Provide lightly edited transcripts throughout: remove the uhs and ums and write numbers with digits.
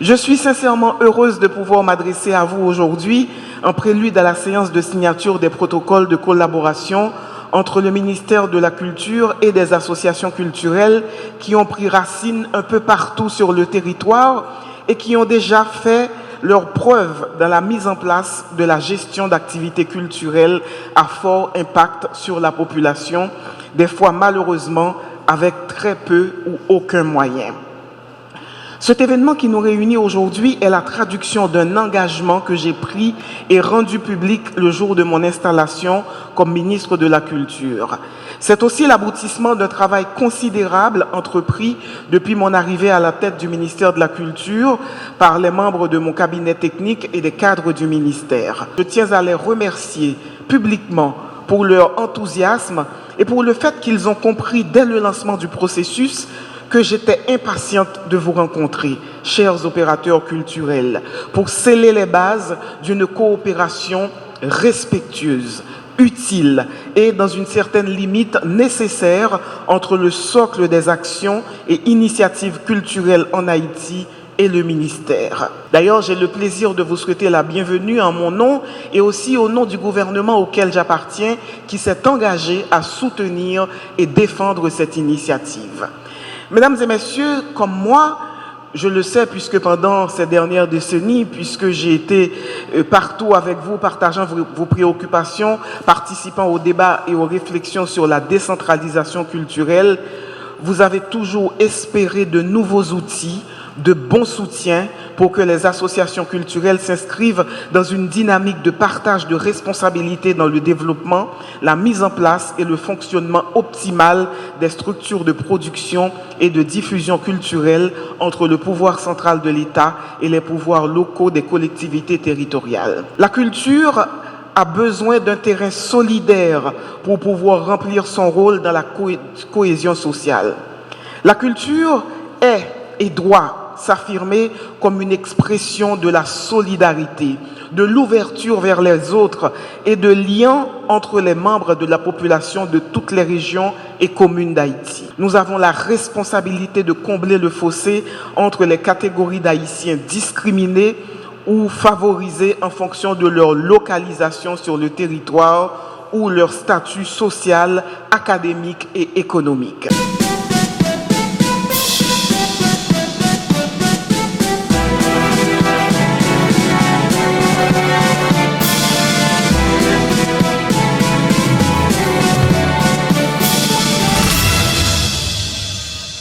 Je suis sincèrement heureuse de pouvoir m'adresser à vous aujourd'hui en prélude à la séance de signature des protocoles de collaboration entre le ministère de la Culture et des associations culturelles qui ont pris racine un peu partout sur le territoire et qui ont déjà fait leur preuve dans la mise en place de la gestion d'activités culturelles à fort impact sur la population, des fois malheureusement avec très peu ou aucun moyen. Cet événement qui nous réunit aujourd'hui est la traduction d'un engagement que j'ai pris et rendu public le jour de mon installation comme ministre de la Culture. C'est aussi l'aboutissement d'un travail considérable entrepris depuis mon arrivée à la tête du ministère de la Culture par les membres de mon cabinet technique et des cadres du ministère. Je tiens à les remercier publiquement pour leur enthousiasme et pour le fait qu'ils ont compris dès le lancement du processus que j'étais impatiente de vous rencontrer, chers opérateurs culturels, pour sceller les bases d'une coopération respectueuse, utile et dans une certaine limite nécessaire entre le socle des actions et initiatives culturelles en Haïti et le ministère. D'ailleurs, j'ai le plaisir de vous souhaiter la bienvenue en mon nom et aussi au nom du gouvernement auquel j'appartiens qui s'est engagé à soutenir et défendre cette initiative. Mesdames et messieurs, comme moi, je le sais puisque pendant ces dernières décennies, puisque j'ai été partout avec vous, partageant vos préoccupations, participant aux débats et aux réflexions sur la décentralisation culturelle, vous avez toujours espéré de nouveaux outils, de bons soutiens pour que les associations culturelles s'inscrivent dans une dynamique de partage de responsabilités dans le développement, la mise en place et le fonctionnement optimal des structures de production et de diffusion culturelle entre le pouvoir central de l'État et les pouvoirs locaux des collectivités territoriales. La culture a besoin d'un terrain solidaire pour pouvoir remplir son rôle dans la cohésion sociale. La culture est et doit s'affirmer comme une expression de la solidarité, de l'ouverture vers les autres et de lien entre les membres de la population de toutes les régions et communes d'Haïti. Nous avons la responsabilité de combler le fossé entre les catégories d'Haïtiens discriminés ou favorisés en fonction de leur localisation sur le territoire ou leur statut social, académique et économique.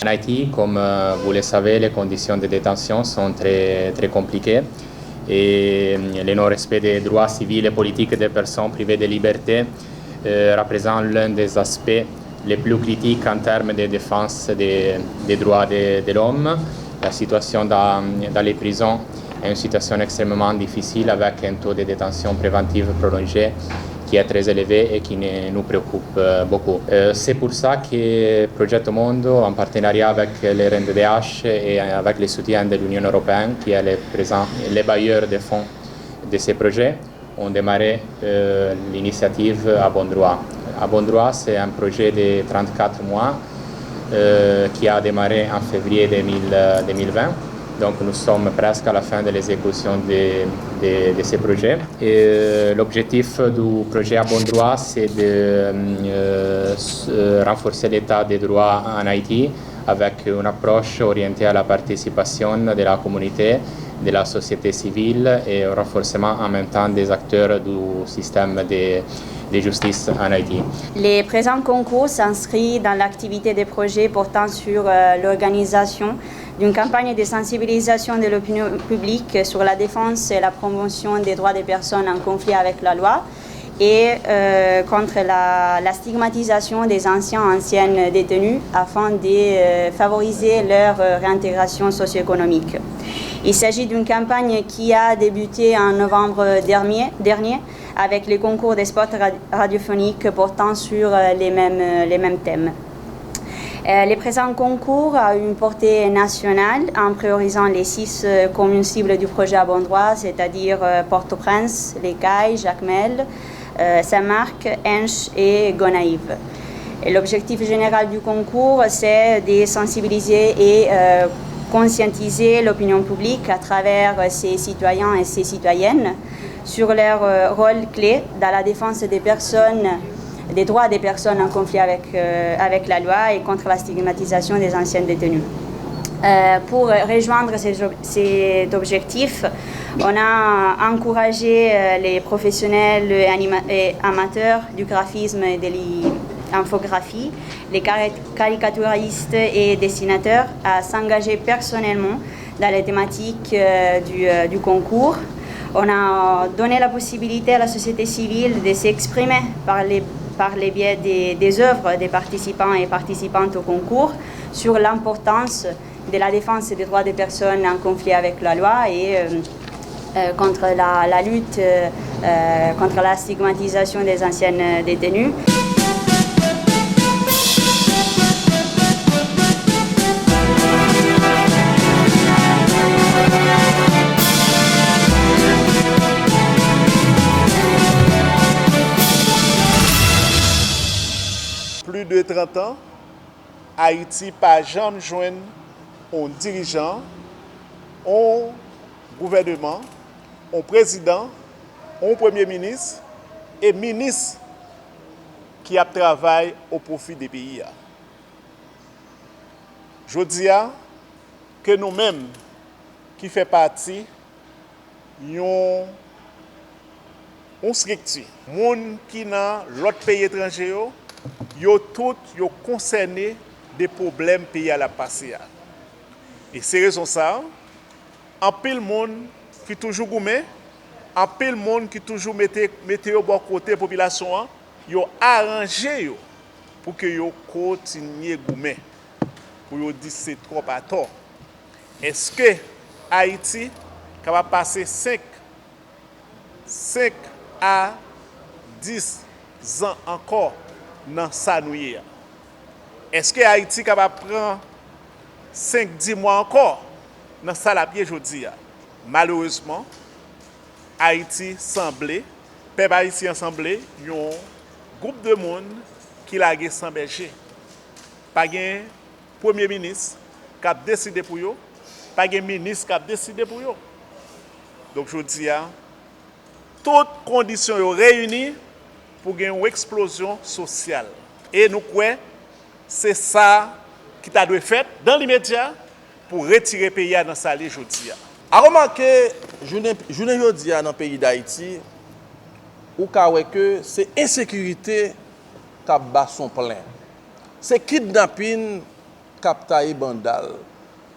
En Haïti, comme vous le savez, les conditions de détention sont très compliquées et le non-respect des droits civils et politiques des personnes privées de liberté représente l'un des aspects les plus critiques en termes de défense des droits de l'homme. La situation dans les prisons est une situation extrêmement difficile avec un taux de détention préventive prolongé qui est très élevé et qui nous préoccupe beaucoup. C'est pour ça que Progetto Mondo, en partenariat avec le RNDDH et avec le soutien de l'Union européenne, qui est le bailleur des fonds de ces projets, ont démarré l'initiative À Bon Droit. À Bon Droit, c'est un projet de 34 mois qui a démarré en février 2020. Donc nous sommes presque à la fin de l'exécution de ces projets. L'objectif du projet À Bon Droit, c'est de renforcer l'état des droits en Haïti avec une approche orientée à la participation de la communauté, de la société civile et au renforcement en même temps des acteurs du système de justice en Haïti. Les présents concours s'inscrivent dans l'activité des projets portant sur l'organisation d'une campagne de sensibilisation de l'opinion publique sur la défense et la promotion des droits des personnes en conflit avec la loi et contre la stigmatisation des anciennes détenus afin de favoriser leur réintégration socio-économique. Il s'agit d'une campagne qui a débuté en novembre dernier avec les concours des spots radiophoniques portant sur les mêmes thèmes. Les présents concours ont une portée nationale en priorisant les 6 communes cibles du projet À Bon Droit, c'est-à-dire Port-au-Prince, Les Cayes, Jacmel, Saint-Marc, Henche et Gonaïves. L'objectif général du concours, c'est de sensibiliser et conscientiser l'opinion publique à travers ses citoyens et ses citoyennes sur leur rôle clé dans la défense des personnes, des droits des personnes en conflit avec la loi et contre la stigmatisation des anciens détenus. Pour rejoindre cet objectif, on a encouragé les professionnels et amateurs du graphisme et de l'infographie, les caricaturistes et dessinateurs à s'engager personnellement dans les thématiques du concours. On a donné la possibilité à la société civile de s'exprimer par les biais des œuvres des participants et participantes au concours sur l'importance de la défense des droits des personnes en conflit avec la loi et contre la lutte contre la stigmatisation des anciennes détenues. Plus de 30 ans, Haïti pas jamais joindre un dirigeant, un gouvernement, un président, un premier ministre et ministre qui a travaillé au profit des pays. Je dis que nous-mêmes, qui fait partie d'une structure, les gens qui sont dans l'autre pays étranger, ils tous concernés des problèmes pays à la passé. Et c'est raison ça, en pile monde qui toujours goumé, en pile monde qui toujours mettait au bon côté la population, ils ont arrangé pour que ils continuent goumé, pour qu'ils disent c'est trop à tort. Est-ce que Haïti va passer 5 à 10 ans encore dans sa nouille? Est-ce que Haïti va prendre 5-10 mois encore dans sa la pied aujourd'hui? Malheureusement, Haïti semblait, peuple haïtien semblait, un groupe de monde qui l'a sans berger. Pas un premier ministre qui a décidé pour eux, pas un ministre qui a décidé pour eux. Donc je dis, toutes conditions sont réunies pour une explosion sociale. Et nous croyons c'est ça qui t'a dû faire dans l'immédiat pour retirer le pays dans sa liste aujourd'hui. A remarqué, je ne dis dans le pays d'Haïti, ou que c'est insécurité qui bat son plein. C'est kidnapping qui taille bandal.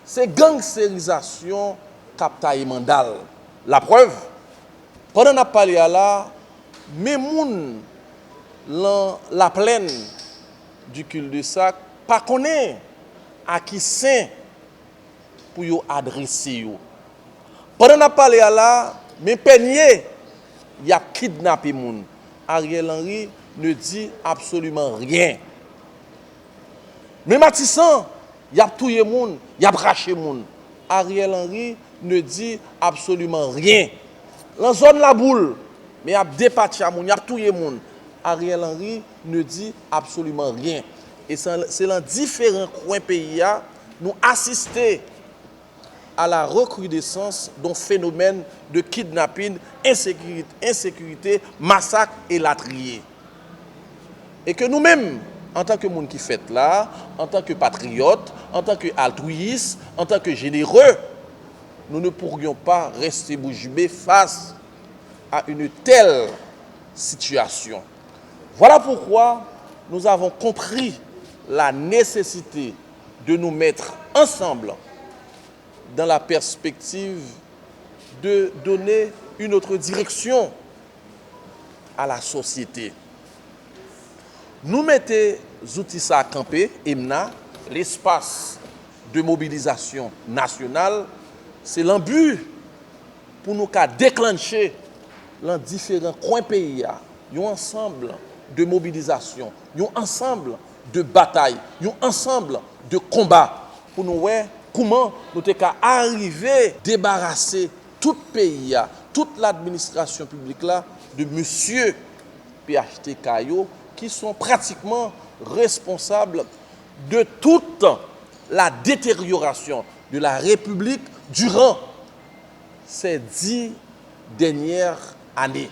C'est gangsterisation qui taille mandal. La preuve, pendant qu'on a parlé à là, même la plaine du cul-de-sac, pas connaît à qui c'est pour yo adresser yo. Pendant qu'on a parlé à là, mais peigné, y a kidnappé moun. Ariel Henry ne dit absolument rien. Mais Matissan, y a touye moun, y a braché moun. Ariel Henry ne dit absolument rien. Dans zone la boule, mais y a dépaché moun, y a touye moun. Ariel Henry ne dit absolument rien. Et c'est dans différents coins pays, nous assister à la recrudescence d'un phénomène de kidnapping, insécurité, massacre et latrier. Et que nous-mêmes, en tant que monde qui fait là, en tant que patriotes, en tant que altruistes, en tant que généreux, nous ne pourrions pas rester bouche bée face à une telle situation. Voilà pourquoi nous avons compris la nécessité de nous mettre ensemble dans la perspective de donner une autre direction à la société. Nous mettons outils à camper, EMNA, l'espace de mobilisation nationale, c'est l'embut pour nous déclencher dans différents coins pays, un ensemble de mobilisation, un ensemble de bataille, un ensemble de combat pour nous voir comment nous sommes arriver à débarrasser tout le pays, toute l'administration publique là, de monsieur PHT Kayo, qui sont pratiquement responsables de toute la détérioration de la République durant ces 10 dernières années.